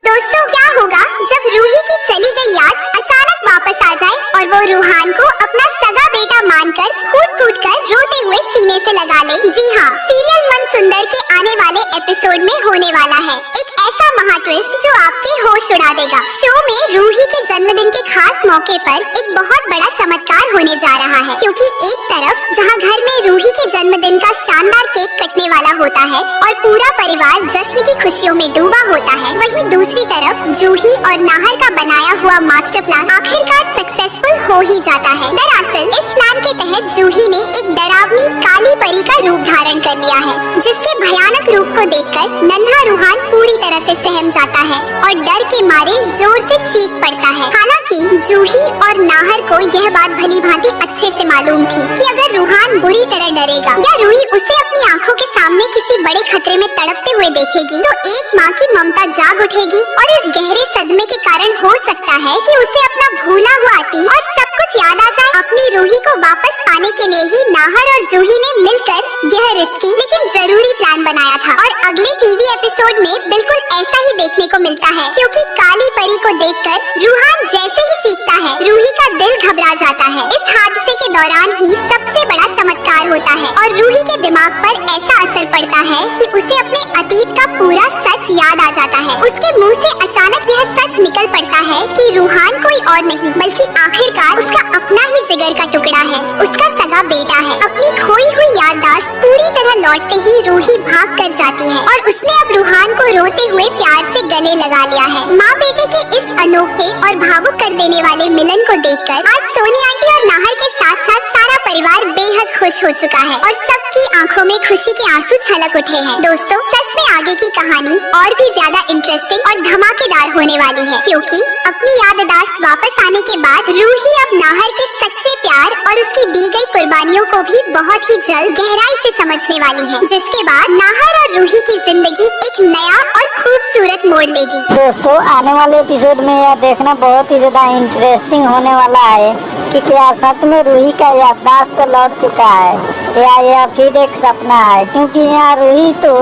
दोस्तों, क्या होगा जब रूही की चली गई याद अचानक वापस आ जाए और वो रूहान को अपना सगा बेटा मानकर फूट फूट कर रोते हुए सीने से लगा ले। जी हाँ, सीरियल मन सुंदर के आने वाले एपिसोड में होने वाला है एक ऐसा महा ट्विस्ट जो आपके होश उड़ा देगा। शो में रूही के जन्मदिन के खास मौके पर एक बहुत बड़ा चमत्कार होने जा रहा है, क्योंकि एक तरफ जहां घर में रूही के जन्मदिन का शानदार केक कटने वाला होता है और पूरा परिवार जश्न की खुशियों में डूबा होता है, वहीं दूसरी तरफ जूही और नाहर का बनाया हुआ मास्टर प्लान आखिरकार सक्सेसफुल हो ही जाता है। दरअसल इस प्लान के तहत जूही ने एक डरावनी काली परी का रूप धारण कर लिया है, जिसके भयानक रूप को देखकर नन्हा रूहान पूरी तरह से सहम जाता है और डर के मारे जोर से चीख पड़ता है। हालांकि जूही और नाहर को यह बात भली भांति अच्छे से मालूम थी कि अगर रूहान बुरी तरह डरेगा या रूही उसे अपनी आंखों के सामने किसी बड़े खतरे में तड़पते हुए देखेगी तो एक माँ की ममता जाग उठेगी और इस गहरे सदमे के कारण हो सकता है कि उसे अपना भूला हुआ अतीत और सब कुछ याद आ जाए। अपनी रूही को वापस पाने के लिए ही नाहर और जूही ने मिलकर यह रिस्की लेकिन जरूरी प्लान बनाया था और अगले टीवी एपिसोड में बिल्कुल ऐसा ही देखने को मिलता है, क्योंकि काली परी को देखकर रूहान जैसे ही चीखता है रूही का दिल घबरा जाता है। इस हादसे के दौरान ही सबसे बड़ा चमत्कार होता है और रूही के दिमाग पर ऐसा असर पड़ता है कि उसे अपने अतीत का पूरा सच याद आ जाता है। उसके मुंह से अचानक यह सच निकल पड़ता है कि रूहान कोई और नहीं बल्कि आखिरकार उसका अपना ही जिगर का टुकड़ा है, उसका सगा बेटा है। अपनी खोई हुई याददाश्त पूरी तरह लौटते ही रूही भाग कर जाती है और उसने अब रूहान को रोते हुए प्यार से गले लगा लिया है। माँ बेटे के इस अनोखे और भावुक कर देने वाले मिलन को देखकर आज सोनी आंटी और नाहर के साथ साथ सारा परिवार बेहद खुश हो चुका है और सबकी आंखों में खुशी के आंसू छलक उठे हैं। दोस्तों, सच में आगे की कहानी और भी ज्यादा इंटरेस्टिंग और धमाकेदार होने वाली है, क्योंकि अपनी याददाश्त वापस आने के बाद रूही अब नाहर के सच्चे प्यार और उसकी दी गई कुर्बानियों को भी बहुत ही जल्द गहराई से समझने वाली है, जिसके बाद नाहर और रूही की जिंदगी एक नया और खूबसूरत मोड़ लेगी। दोस्तों, आने वाले एपिसोड में यह देखना बहुत ही ज्यादा इंटरेस्टिंग होने वाला है कि क्या सच में रूही का याददाश्त तो लौट चुका है या यह फिर एक सपना है, क्योंकि यहाँ रूही तो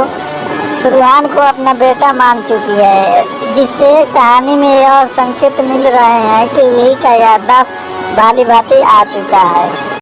रूहान को अपना बेटा मान चुकी है, जिससे कहानी में यह संकेत मिल रहे हैं कि रूही का याददाश्त भाली भांति आ चुका है।